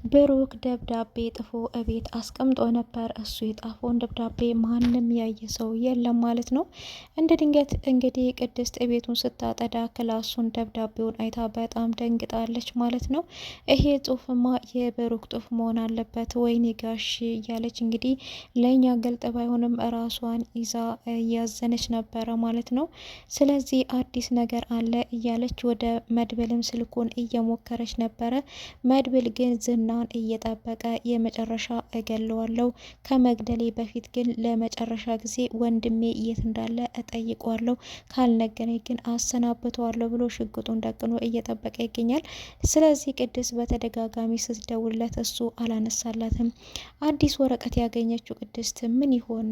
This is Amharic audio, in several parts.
ብሩክ ደብዳቤ ጥፎ እቤት አስቀምጦ ነበር። እሱ የጣፈውን ደብዳቤ ማንም ያየ ሰው የለም ማለት ነው። እንደ ድንገት እንግዲህ ቅድስት እቤቱን ስታጠዳ ክላሱን ደብዳቤውን አይታ በጣም ደንግጣለች ማለት ነው። ይሄ ጽሁፍማ የብሩክ ጽሁፍ መሆን አለበት ወይኔ ጋሽ እያለች እንግዲህ ለእኛ ገልጥ ባይሆንም ራሷን ይዛ እያዘነች ነበረ ማለት ነው። ስለዚህ አዲስ ነገር አለ እያለች ወደ መድብልም ስልኩን እየሞከረች ነበረ። መድብል ግን ዝናን እየጠበቀ የመጨረሻ እገለዋለሁ፣ ከመግደሌ በፊት ግን ለመጨረሻ ጊዜ ወንድሜ የት እንዳለ እጠይቀዋለሁ፣ ካልነገረኝ ግን አሰናብተዋለሁ ብሎ ሽጉጡን ደቅኖ እየጠበቀ ይገኛል። ስለዚህ ቅድስት በተደጋጋሚ ስትደውልለት እሱ አላነሳላትም። አዲስ ወረቀት ያገኘችው ቅድስት ምን ይሆን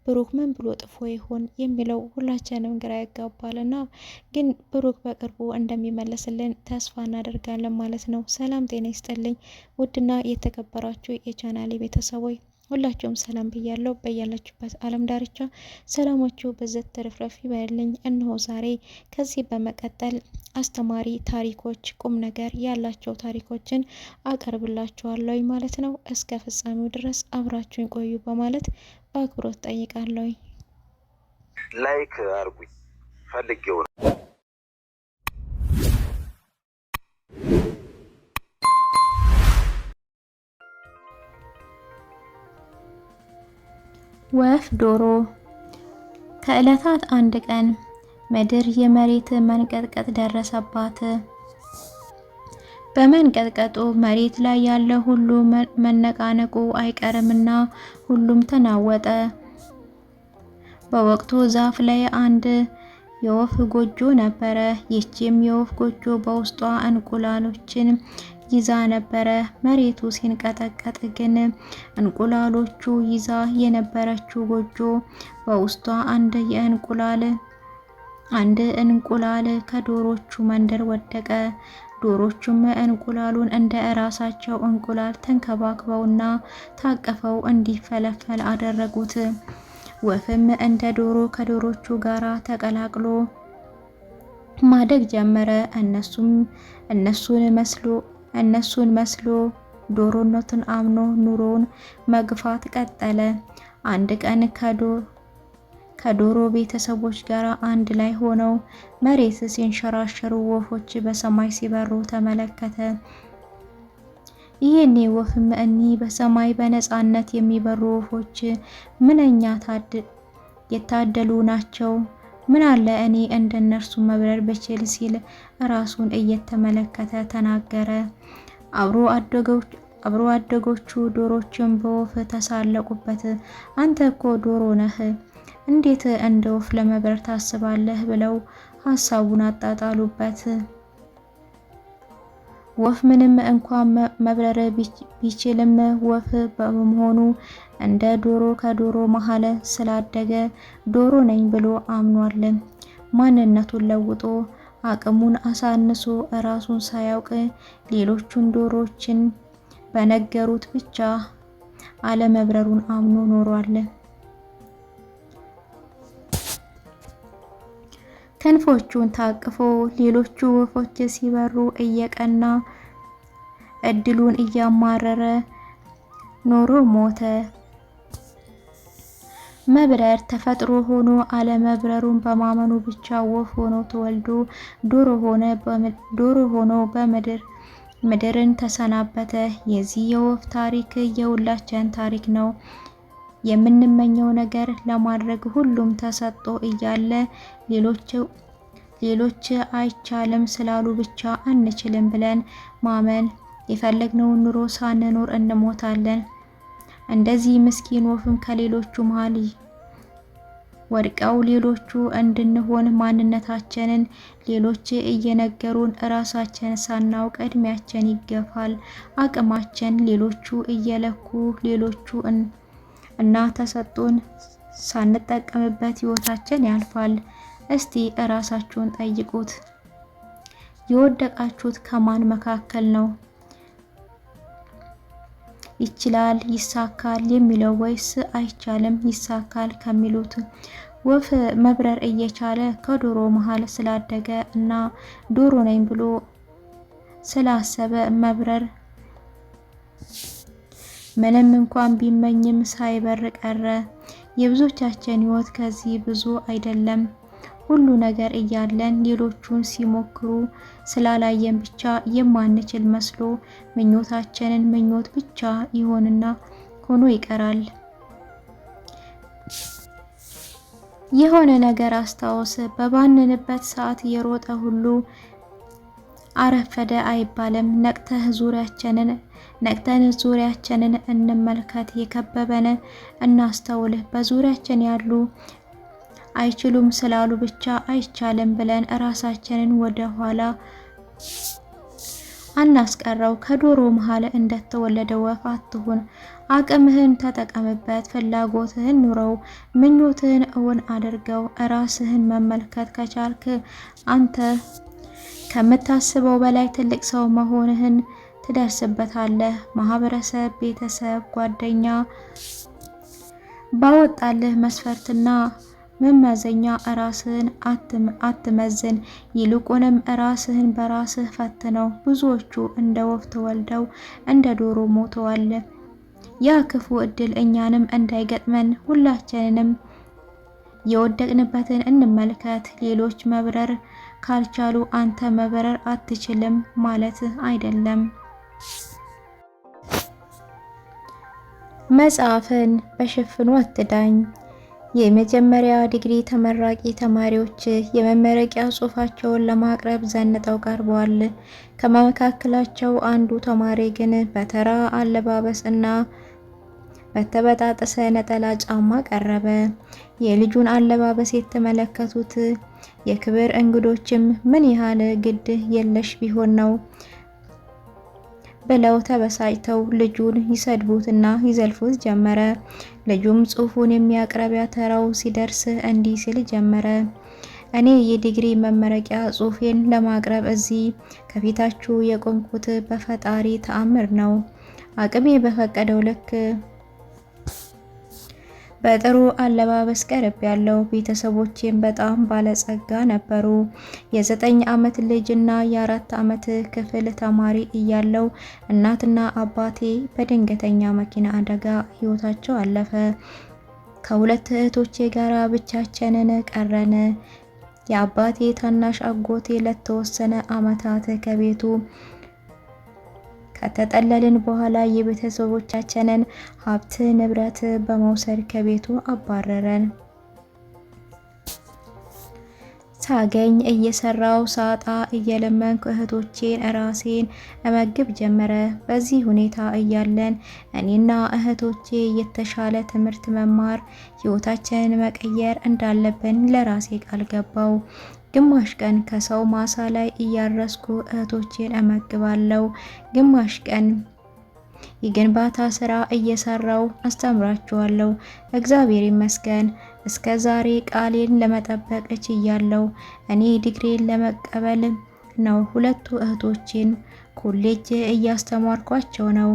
ብሩክ ምን ብሎ ጥፎ ይሆን የሚለው ሁላችንም ግራ ያጋባልና ግን ብሩክ በቅርቡ እንደሚመለስልን ተስፋ እናደርጋለን ማለት ነው። ሰላም ጤና ይስጥልኝ ውድና የተከበራችሁ የቻናሌ ቤተሰቦች ሁላችሁም ሰላም ብያለሁ። በያላችሁበት ዓለም ዳርቻ ሰላማችሁ በዘት ተረፍረፍ ይበልልኝ። እነሆ ዛሬ ከዚህ በመቀጠል አስተማሪ ታሪኮች፣ ቁም ነገር ያላቸው ታሪኮችን አቀርብላችኋለሁ ማለት ነው። እስከ ፍጻሜው ድረስ አብራችሁን ቆዩ በማለት በአክብሮት ጠይቃለሁ። ላይክ አርጉኝ ፈልጌው ነው። ወፍ ዶሮ። ከዕለታት አንድ ቀን ምድር የመሬት መንቀጥቀጥ ደረሰባት። በመንቀጥቀጡ መሬት ላይ ያለ ሁሉ መነቃነቁ አይቀርምና ሁሉም ተናወጠ። በወቅቱ ዛፍ ላይ አንድ የወፍ ጎጆ ነበረ። ይህችም የወፍ ጎጆ በውስጧ እንቁላሎችን ይዛ ነበረ። መሬቱ ሲንቀጠቀጥ ግን እንቁላሎቹ ይዛ የነበረችው ጎጆ በውስጧ አንድ እንቁላል ከዶሮቹ መንደር ወደቀ። ዶሮቹም እንቁላሉን እንደ እራሳቸው እንቁላል ተንከባክበውና ታቅፈው እንዲፈለፈል አደረጉት። ወፍም እንደ ዶሮ ከዶሮቹ ጋራ ተቀላቅሎ ማደግ ጀመረ። እነሱን መስሎ ዶሮነቱን አምኖ ኑሮውን መግፋት ቀጠለ። አንድ ቀን ከዶሮ ቤተሰቦች ጋር አንድ ላይ ሆነው መሬት ሲንሸራሸሩ ወፎች በሰማይ ሲበሩ ተመለከተ። ይህኔ ወፍም እኒህ በሰማይ በነፃነት የሚበሩ ወፎች ምንኛ የታደሉ ናቸው፣ ምን አለ እኔ እንደነርሱ መብረር ብችል ሲል ራሱን እየተመለከተ ተናገረ። አብሮ አደጎቹ ዶሮችን በወፍ ተሳለቁበት። አንተ እኮ ዶሮ ነህ፣ እንዴት እንደ ወፍ ለመብረር ታስባለህ? ብለው ሀሳቡን አጣጣሉበት። ወፍ ምንም እንኳን መብረር ቢችልም ወፍ በመሆኑ እንደ ዶሮ ከዶሮ መሀል ስላደገ ዶሮ ነኝ ብሎ አምኗል። ማንነቱን ለውጦ አቅሙን አሳንሶ ራሱን ሳያውቅ ሌሎቹን ዶሮችን በነገሩት ብቻ አለመብረሩን አምኖ ኖሯል። ክንፎቹን ታቅፎ ሌሎቹ ወፎች ሲበሩ እየቀና እድሉን እያማረረ ኖሮ ሞተ። መብረር ተፈጥሮ ሆኖ አለመብረሩን በማመኑ ብቻ ወፍ ሆኖ ተወልዶ ዶሮ ሆኖ ምድርን ተሰናበተ። የዚህ የወፍ ታሪክ የሁላችን ታሪክ ነው። የምንመኘው ነገር ለማድረግ ሁሉም ተሰጥቶ እያለ ሌሎች አይቻልም ስላሉ ብቻ አንችልም ብለን ማመን የፈለግነውን ኑሮ ሳንኖር እንሞታለን። እንደዚህ ምስኪን ወፍም ከሌሎቹ መሀል ወድቀው ሌሎቹ እንድንሆን ማንነታችንን ሌሎች እየነገሩን እራሳችን ሳናውቅ እድሜያችን ይገፋል። አቅማችን ሌሎቹ እየለኩ ሌሎቹ እና ተሰጥቶን ሳንጠቀምበት ህይወታችን ያልፋል። እስቲ እራሳችሁን ጠይቁት። የወደቃችሁት ከማን መካከል ነው? ይችላል ይሳካል የሚለው ወይስ አይቻልም ይሳካል ከሚሉት? ወፍ መብረር እየቻለ ከዶሮ መሃል ስላደገ እና ዶሮ ነኝ ብሎ ስላሰበ ምንም እንኳን ቢመኝም ሳይበር ቀረ። የብዙዎቻችን ህይወት ከዚህ ብዙ አይደለም። ሁሉ ነገር እያለን ሌሎቹን ሲሞክሩ ስላላየን ብቻ የማንችል መስሎ ምኞታችንን ምኞት ብቻ ይሆንና ሆኖ ይቀራል። የሆነ ነገር አስታውስ። በባንንበት ሰዓት የሮጠ ሁሉ አረፈደ አይባልም። ነቅተን ዙሪያችንን እንመልከት። የከበበን እናስተውል። በዙሪያችን ያሉ አይችሉም ስላሉ ብቻ አይቻልም ብለን ራሳችንን ወደ ኋላ አናስቀረው። ከዶሮ መሃል እንደተወለደ ወፍ አትሁን። አቅምህን ተጠቀምበት። ፍላጎትህን ኑረው። ምኞትህን እውን አድርገው። ራስህን መመልከት ከቻልክ አንተ ከምታስበው በላይ ትልቅ ሰው መሆንህን ትደርስበታለህ። ማህበረሰብ፣ ቤተሰብ፣ ጓደኛ ባወጣልህ መስፈርትና መመዘኛ ራስህን አትመዝን። ይልቁንም ራስህን በራስህ ፈትነው። ብዙዎቹ እንደ ወፍ ተወልደው እንደ ዶሮ ሞተዋል። ያ ክፉ እድል እኛንም እንዳይገጥመን ሁላችንንም የወደቅንበትን እንመልከት። ሌሎች መብረር ካልቻሉ አንተ መብረር አትችልም ማለት አይደለም። መጽሐፍን በሽፍኑ አትዳኝ። የመጀመሪያ ዲግሪ ተመራቂ ተማሪዎች የመመረቂያ ጽሑፋቸውን ለማቅረብ ዘንጠው ቀርበዋል። ከመካከላቸው አንዱ ተማሪ ግን በተራ አለባበስ እና በተበጣጠሰ ነጠላ ጫማ ቀረበ። የልጁን አለባበስ የተመለከቱት የክብር እንግዶችም ምን ያህል ግድ የለሽ ቢሆን ነው ብለው ተበሳጭተው ልጁን ይሰድቡትና ይዘልፉት ጀመረ። ልጁም ጽሑፉን የሚያቀርቢያ ተራው ሲደርስ እንዲህ ሲል ጀመረ። እኔ የዲግሪ መመረቂያ ጽሑፌን ለማቅረብ እዚህ ከፊታችሁ የቆምኩት በፈጣሪ ተአምር ነው። አቅሜ በፈቀደው ልክ በጥሩ አለባበስ ቀርብ ያለው። ቤተሰቦቼም በጣም ባለጸጋ ነበሩ። የ9 ዓመት ልጅ እና የ4 ዓመት ክፍል ተማሪ እያለው እናትና አባቴ በድንገተኛ መኪና አደጋ ህይወታቸው አለፈ። ከሁለት እህቶቼ ጋር ብቻችንን ቀረን። የአባቴ ታናሽ አጎቴ ለተወሰነ ዓመታት ከቤቱ ከተጠለልን በኋላ የቤተሰቦቻችንን ሀብት ንብረት በመውሰድ ከቤቱ አባረረን። ሳገኝ እየሰራው ሳጣ እየለመንኩ እህቶቼን ራሴን እመግብ ጀመረ። በዚህ ሁኔታ እያለን እኔና እህቶቼ የተሻለ ትምህርት መማር፣ ህይወታችንን መቀየር እንዳለብን ለራሴ ቃል ገባው። ግማሽ ቀን ከሰው ማሳ ላይ እያረስኩ እህቶቼን እመግባለሁ። ግማሽ ቀን የግንባታ ስራ እየሰራው አስተምራቸዋለሁ። እግዚአብሔር ይመስገን እስከ ዛሬ ቃሌን ለመጠበቅ ችያለሁ። እኔ ዲግሪን ለመቀበል ነው። ሁለቱ እህቶቼን ኮሌጅ እያስተማርኳቸው ነው።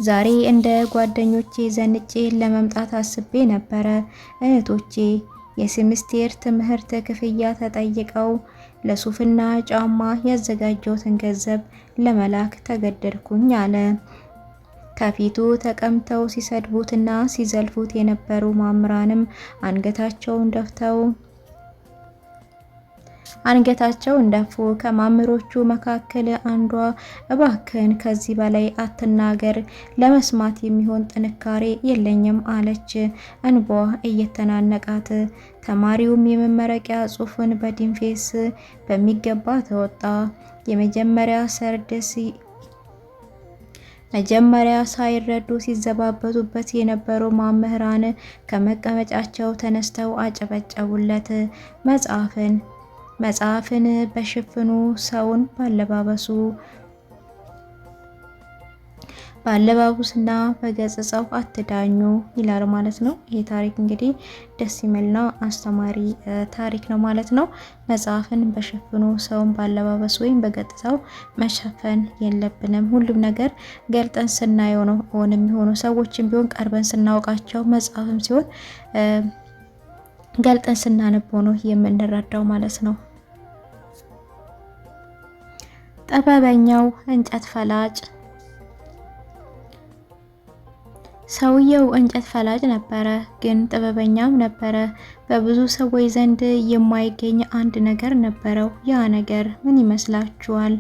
ዛሬ እንደ ጓደኞቼ ዘንጬ ለመምጣት አስቤ ነበረ። እህቶቼ የሴሚስቴር ትምህርት ክፍያ ተጠይቀው ለሱፍና ጫማ ያዘጋጀውትን ገንዘብ ለመላክ ተገደድኩኝ አለ። ከፊቱ ተቀምጠው ሲሰድቡትና ሲዘልፉት የነበሩ መምህራንም አንገታቸውን ደፉ። ከመምህሮቹ መካከል አንዷ እባክን ከዚህ በላይ አትናገር፣ ለመስማት የሚሆን ጥንካሬ የለኝም አለች፣ እንቧ እየተናነቃት። ተማሪውም የመመረቂያ ጽሑፉን በዲንፌስ በሚገባ ተወጣ። መጀመሪያ ሳይረዱ ሲዘባበቱበት የነበሩ መምህራን ከመቀመጫቸው ተነስተው አጨበጨቡለት። መጽሐፍን በሽፍኑ ሰውን ባለባበሱና በገጽታው አትዳኙ ይላል ማለት ነው። ይሄ ታሪክ እንግዲህ ደስ የሚልና አስተማሪ ታሪክ ነው ማለት ነው። መጽሐፍን በሽፍኑ ሰውን ባለባበሱ ወይም በገጽታው መሸፈን የለብንም። ሁሉም ነገር ገልጠን ስናየው ነው ሆነ የሚሆነው። ሰዎችም ቢሆን ቀርበን ስናውቃቸው፣ መጽሐፍም ሲሆን ገልጠን ስናነበው ነው የምንረዳው ማለት ነው። ጥበበኛው እንጨት ፈላጭ። ሰውየው እንጨት ፈላጭ ነበረ፣ ግን ጥበበኛም ነበረ። በብዙ ሰዎች ዘንድ የማይገኝ አንድ ነገር ነበረው። ያ ነገር ምን ይመስላችኋል?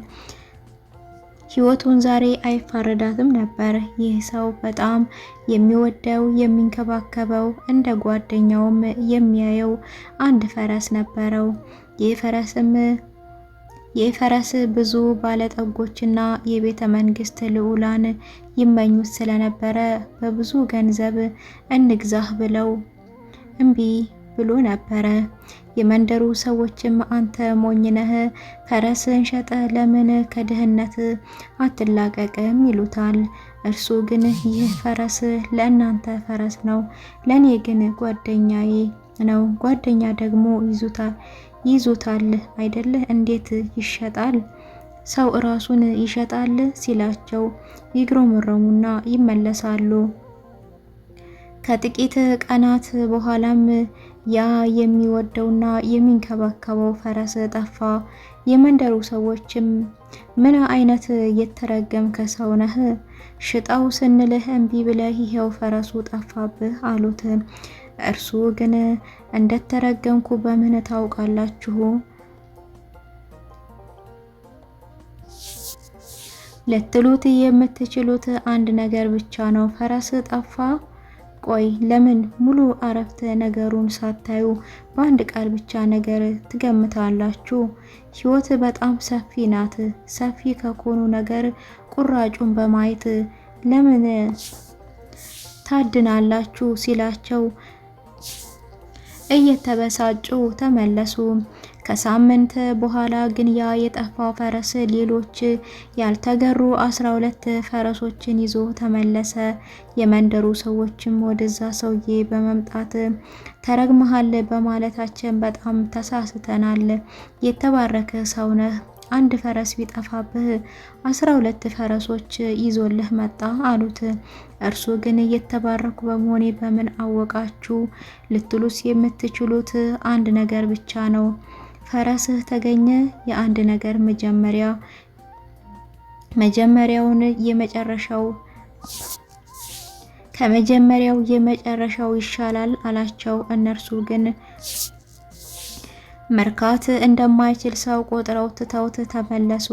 ህይወቱን ዛሬ አይፋረዳትም ነበር። ይህ ሰው በጣም የሚወደው የሚንከባከበው፣ እንደ ጓደኛውም የሚያየው አንድ ፈረስ ነበረው። ይህ ፈረስ ብዙ ባለጠጎችና የቤተ መንግስት ልዑላን ይመኙት ስለነበረ በብዙ ገንዘብ እንግዛህ ብለው እምቢ ብሎ ነበረ። የመንደሩ ሰዎችም አንተ ሞኝ ነህ፣ ፈረስን ሸጠ ለምን ከድህነት አትላቀቅም ይሉታል። እርሱ ግን ይህ ፈረስ ለእናንተ ፈረስ ነው፣ ለኔ ግን ጓደኛዬ ነው። ጓደኛ ደግሞ ይዙታል አይደለ? እንዴት ይሸጣል? ሰው ራሱን ይሸጣል ሲላቸው ይግረመረሙና ይመለሳሉ። ከጥቂት ቀናት በኋላም ያ የሚወደውና የሚንከባከበው ፈረስ ጠፋ። የመንደሩ ሰዎችም ምን አይነት የተረገምከ ሰው ነህ? ሽጣው ስንልህ እምቢ ብለህ ይሄው ፈረሱ ጠፋብህ አሉት። እርሱ ግን እንደተረገምኩ በምን ታውቃላችሁ? ልትሉት የምትችሉት አንድ ነገር ብቻ ነው፣ ፈረስ ጠፋ። ቆይ ለምን ሙሉ አረፍተ ነገሩን ሳታዩ በአንድ ቃል ብቻ ነገር ትገምታላችሁ? ህይወት በጣም ሰፊ ናት። ሰፊ ከሆኑ ነገር ቁራጩን በማየት ለምን ታድናላችሁ ሲላቸው እየተበሳጩ ተመለሱ። ከሳምንት በኋላ ግን ያ የጠፋው ፈረስ ሌሎች ያልተገሩ 12 ፈረሶችን ይዞ ተመለሰ። የመንደሩ ሰዎችም ወደዛ ሰውዬ በመምጣት ተረግመሃል በማለታችን በጣም ተሳስተናል፣ የተባረከ ሰው ነህ፣ አንድ ፈረስ ቢጠፋብህ 12 ፈረሶች ይዞልህ መጣ አሉት። እርሱ ግን የተባረኩ በመሆኔ በምን አወቃችሁ? ልትሉስ የምትችሉት አንድ ነገር ብቻ ነው፣ ፈረስህ ተገኘ። የአንድ ነገር ከመጀመሪያው የመጨረሻው ይሻላል አላቸው። እነርሱ ግን መርካት እንደማይችል ሰው ቆጥረው ትተውት ተመለሱ።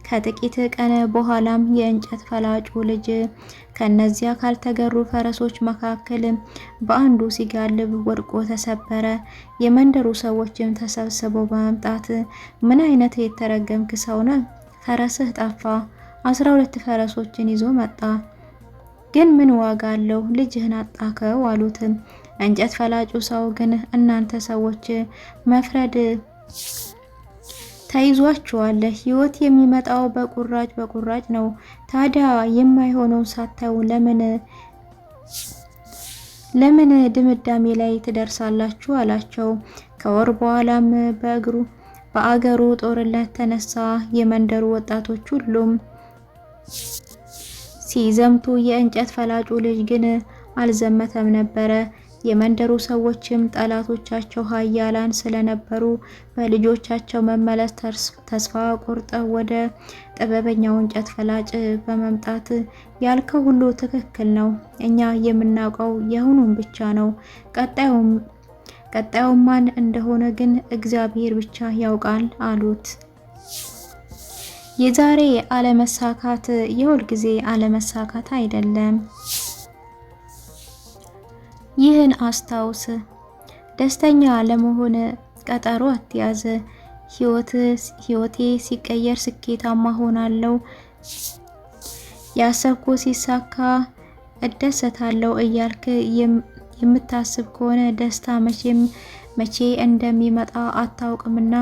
ከጥቂት ቀን በኋላም የእንጨት ፈላጩ ልጅ ከነዚያ ካልተገሩ ፈረሶች መካከል በአንዱ ሲጋልብ ወድቆ ተሰበረ። የመንደሩ ሰዎችም ተሰብስበው በመምጣት ምን አይነት የተረገምክ ሰው ነህ? ፈረስህ ጠፋ፣ 12 ፈረሶችን ይዞ መጣ፣ ግን ምን ዋጋ አለው? ልጅህን አጣከው አሉት። እንጨት ፈላጩ ሰው ግን እናንተ ሰዎች መፍረድ ተይዟችኋል። ህይወት የሚመጣው በቁራጭ ነው። ታዲያ የማይሆነውን ሳታዩ ለምን ድምዳሜ ላይ ትደርሳላችሁ? አላቸው። ከወር በኋላም በአገሩ ጦርነት ተነሳ። የመንደሩ ወጣቶች ሁሉም ሲዘምቱ የእንጨት ፈላጩ ልጅ ግን አልዘመተም ነበረ። የመንደሩ ሰዎችም ጠላቶቻቸው ኃያላን ስለነበሩ በልጆቻቸው መመለስ ተስፋ ቆርጠው ወደ ጥበበኛው እንጨት ፈላጭ በመምጣት ያልከው ሁሉ ትክክል ነው፣ እኛ የምናውቀው የአሁኑን ብቻ ነው፣ ቀጣዩ ማን እንደሆነ ግን እግዚአብሔር ብቻ ያውቃል አሉት። የዛሬ አለመሳካት የሁል ጊዜ አለመሳካት አይደለም። ይህን አስታውስ። ደስተኛ ለመሆን ቀጠሮ አትያዝ። ህይወቴ ሲቀየር ስኬታማ ሆናለሁ፣ ያሰብኩ ሲሳካ እደሰታለሁ እያልክ የምታስብ ከሆነ ደስታ መቼ እንደሚመጣ አታውቅምና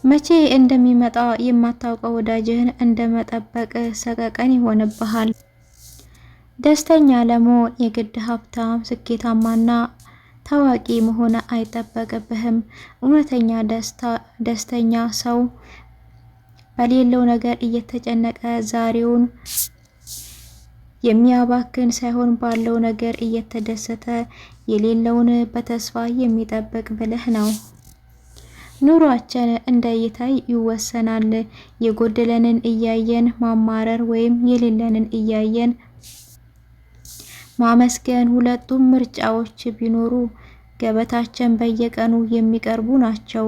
መቼ እንደሚመጣ የማታውቀው ወዳጅህን እንደመጠበቅ ሰቀቀን ይሆንብሃል። ደስተኛ ለመሆን የግድ ሀብታም፣ ስኬታማና ታዋቂ መሆን አይጠበቅብህም። እውነተኛ ደስተኛ ሰው በሌለው ነገር እየተጨነቀ ዛሬውን የሚያባክን ሳይሆን ባለው ነገር እየተደሰተ የሌለውን በተስፋ የሚጠብቅ ብልህ ነው። ኑሯችን እንደ እይታ ይወሰናል። የጎደለንን እያየን ማማረር ወይም የሌለንን እያየን ማመስገን። ሁለቱም ምርጫዎች ቢኖሩ ገበታችን በየቀኑ የሚቀርቡ ናቸው።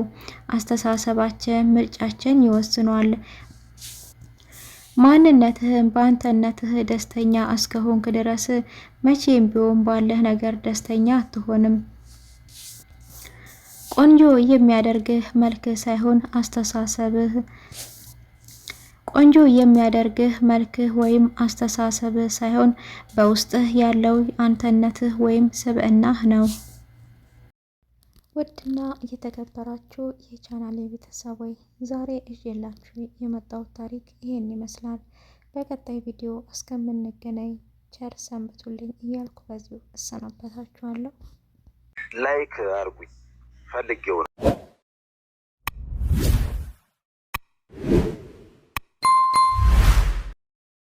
አስተሳሰባችን ምርጫችን ይወስኗል። ማንነትህን በአንተነትህ ደስተኛ እስከሆንክ ድረስ መቼም ቢሆን ባለህ ነገር ደስተኛ አትሆንም። ቆንጆ የሚያደርግህ መልክህ ሳይሆን አስተሳሰብህ ቆንጆ የሚያደርግህ መልክህ ወይም አስተሳሰብህ ሳይሆን በውስጥህ ያለው አንተነትህ ወይም ስብዕናህ ነው። ውድና እየተከበራችሁ የቻናሌ ቤተሰቦች ዛሬ ይዤላችሁ የመጣሁት ታሪክ ይሄን ይመስላል። በቀጣይ ቪዲዮ እስከምንገናኝ ቸር ሰንብቱልኝ እያልኩ በዚሁ እሰናበታችኋለሁ። ላይክ አርጉኝ ፈልጌው ነው።